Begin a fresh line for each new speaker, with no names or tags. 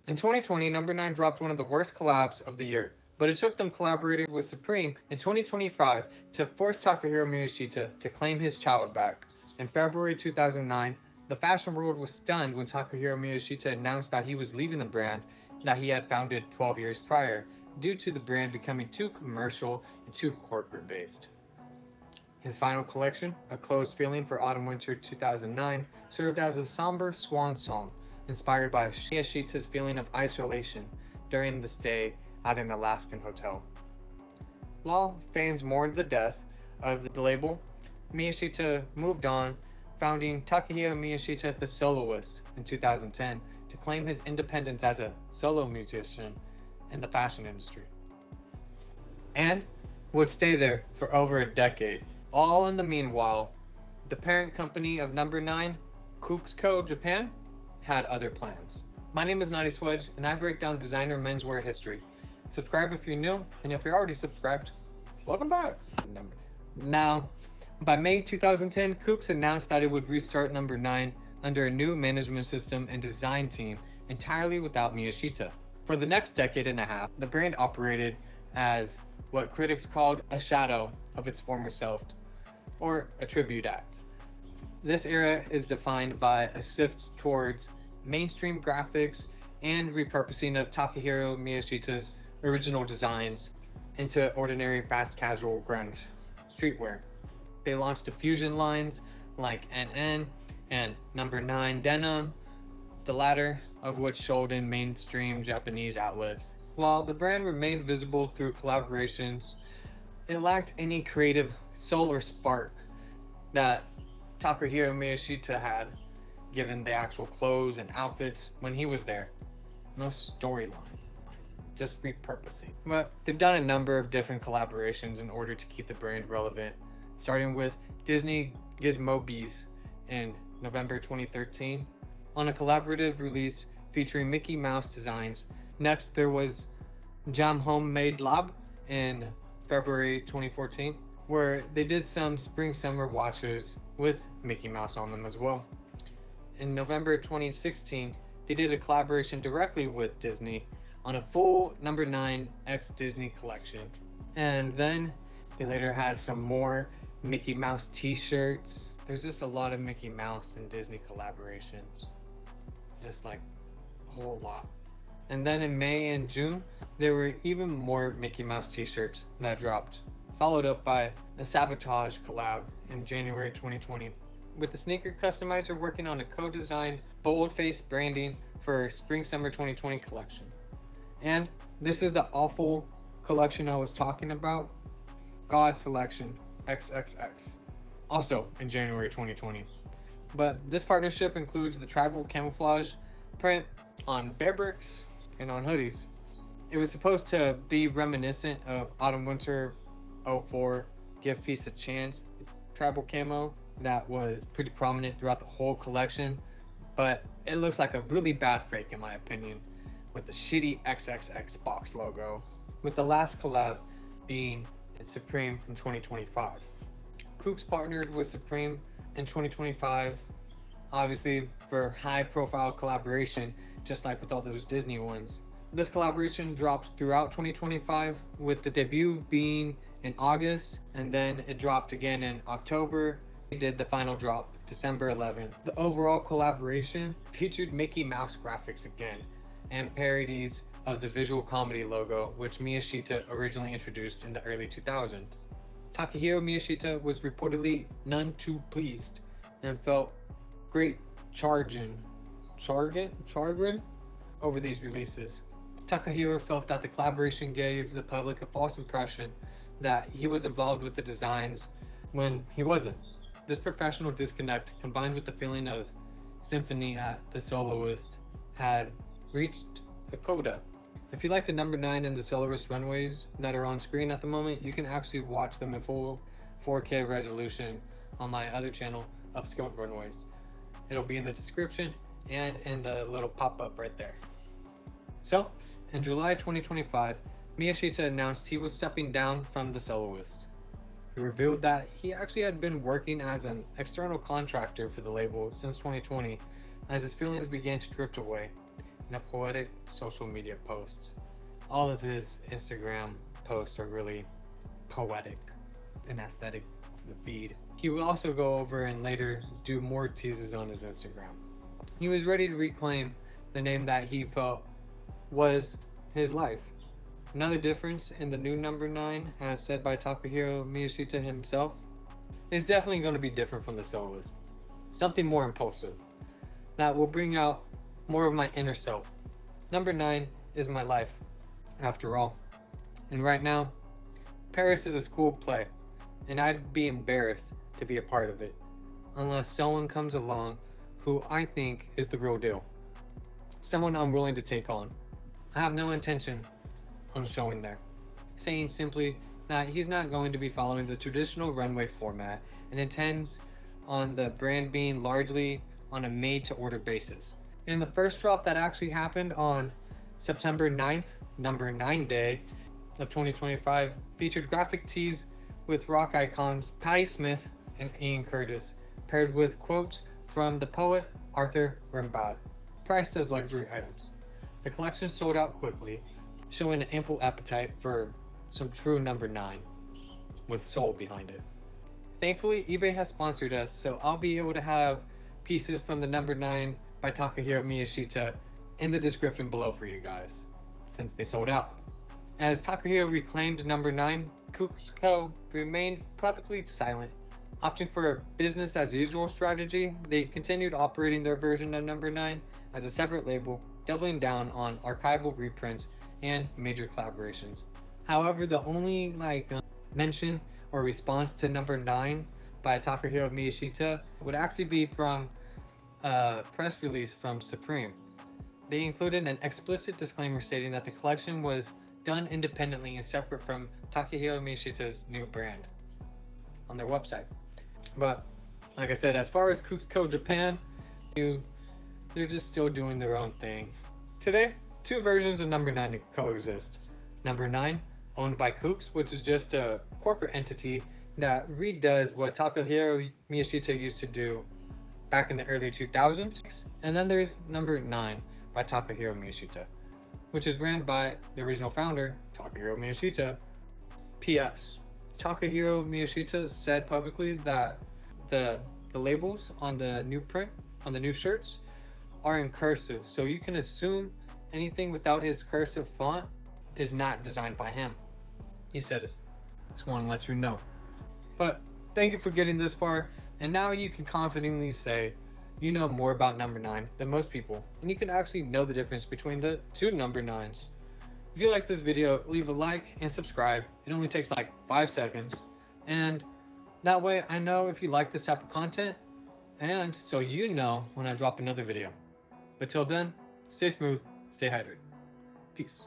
In 2020, Number 9 dropped one of the worst collabs of the year, but it took them collaborating with Supreme in 2025 to force Takahiro Miyashita to claim his child back. In February 2009, the fashion world was stunned when Takahiro Miyashita announced that he was leaving the brand that he had founded 12 years prior, due to the brand becoming too commercial and too corporate based. His final collection, A Closed Feeling for Autumn-Winter 2009, served as a somber swan song, inspired by Miyashita's feeling of isolation during the stay at an Alaskan hotel. While fans mourned the death of the label, Miyashita moved on, founding Takahiro Miyashita the Soloist in 2010 to claim his independence as a solo musician in the fashion industry. And would stay there for over a decade. All in the meanwhile, the parent company of Number 9, Kooks Co. Japan, had other plans. My name is Swege, and I break down designer menswear history. Subscribe if you're new, and if you're already subscribed, welcome back. Now, by May 2010, Kooks announced that it would restart Number 9 under a new management system and design team entirely without Miyashita. For the next decade and a half, the brand operated as what critics called a shadow of its former self, or a tribute act. This era is defined by a shift towards mainstream graphics and repurposing of Takahiro Miyashita's original designs into ordinary fast casual grunge streetwear. They launched diffusion lines like NN and Number 9 denim, the latter of which sold in mainstream Japanese outlets. While the brand remained visible through collaborations, it lacked any creative soul or spark that Takahiro Miyashita had, given the actual clothes and outfits when he was there. No storyline, just repurposing. But they've done a number of different collaborations in order to keep the brand relevant, starting with Disney Gizmobies in November 2013 on a collaborative release featuring Mickey Mouse designs. Next, there was Jam Homemade Lab in February 2014, where they did some spring-summer watches with Mickey Mouse on them as well. In November 2016, they did a collaboration directly with Disney on a full Number 9 X Disney collection. And then they later had some more Mickey Mouse t-shirts. There's just a lot of Mickey Mouse and Disney collaborations. Just like a whole lot. And then in May and June, there were even more Mickey Mouse t-shirts that dropped, followed up by the Sabotage collab in January 2020, with the sneaker customizer working on a co-designed bold-face branding for Spring-Summer 2020 collection. And this is the awful collection I was talking about, God Selection XXX, also in January 2020. But this partnership includes the tribal camouflage print on bear bricks and on hoodies. It was supposed to be reminiscent of Autumn Winter 04 Give Peace a Chance tribal camo that was pretty prominent throughout the whole collection, but it looks like a really bad fake in my opinion, with the shitty XXX box logo, with the last collab being in Supreme from 2025. Kooks partnered with Supreme in 2025, obviously for high profile collaboration, just like with all those Disney ones. This collaboration dropped throughout 2025, with the debut being in August, and then it dropped again in October. They did the final drop December 11th. The overall collaboration featured Mickey Mouse graphics again, and parodies of the visual comedy logo, which Miyashita originally introduced in the early 2000s. Takahiro Miyashita was reportedly none too pleased and felt great chagrin over these releases. Takahiro felt that the collaboration gave the public a false impression that he was involved with the designs when he wasn't. This professional disconnect, combined with the feeling of symphony at the soloist, had reached a coda. If you like the Number 9 and the Soloist runways that are on screen at the moment, you can actually watch them in full 4K resolution on my other channel, Upscaled Runways. It'll be in the description and in the little pop-up right there. So, in July 2025, Miyashita announced he was stepping down from the Soloist. He revealed that he actually had been working as an external contractor for the label since 2020, as his feelings began to drift away. and a poetic social media post. All of his Instagram posts are really poetic and aesthetic of the feed. He would also go over and later do more teases on his Instagram. He was ready to reclaim the name that he felt was his life. Another difference in the new number 9, as said by Takahiro Miyashita himself, is definitely going to be different from the soloist. Something more impulsive that will bring out more of my inner self. Number 9 is my life, after all. And right now, Paris is a school play, and I'd be embarrassed to be a part of it unless someone comes along who I think is the real deal. Someone I'm willing to take on. I have no intention on showing there, saying simply that he's not going to be following the traditional runway format and intends on the brand being largely on a made-to-order basis. In the first drop that actually happened on September 9th, number 9 day of 2025, featured graphic tees with rock icons Patti Smith and Ian Curtis, paired with quotes from the poet Arthur Rimbaud, priced as luxury items. The collection sold out quickly, showing an ample appetite for some true number 9 with soul behind it. Thankfully, eBay has sponsored us, so I'll be able to have pieces from the number 9 by Takahiro Miyashita in the description below for you guys, since they sold out. As Takahiro reclaimed number 9, Kooks Co. remained publicly silent. Opting for a business as usual strategy, they continued operating their version of number 9 as a separate label, doubling down on archival reprints and major collaborations. However, the only mention or response to number 9 by Takahiro Miyashita would actually be from a press release from Supreme. They included an explicit disclaimer stating that the collection was done independently and separate from Takahiro Miyashita's new brand on their website. But like I said, as far as Kooks Co. Japan, they're just still doing their own thing. Today, 2 versions of number 9 coexist. Number 9, owned by Kooks, which is just a corporate entity that redoes what Takahiro Miyashita used to do back in the early 2000s. And then there's number 9 by Takahiro Miyashita, which is ran by the original founder, Takahiro Miyashita. P.S. Takahiro Miyashita said publicly that the labels on the new print, on the new shirts, are in cursive, so you can assume anything without his cursive font is not designed by him. He said it. Just want to let you know. But thank you for getting this far, and now you can confidently say you know more about number 9 than most people, and you can actually know the difference between the 2 number 9s. If you like this video, leave a like and subscribe. It only takes like 5 seconds, and that way I know if you like this type of content, and so you know when I drop another video. But till then, stay smooth, stay hydrated. Peace.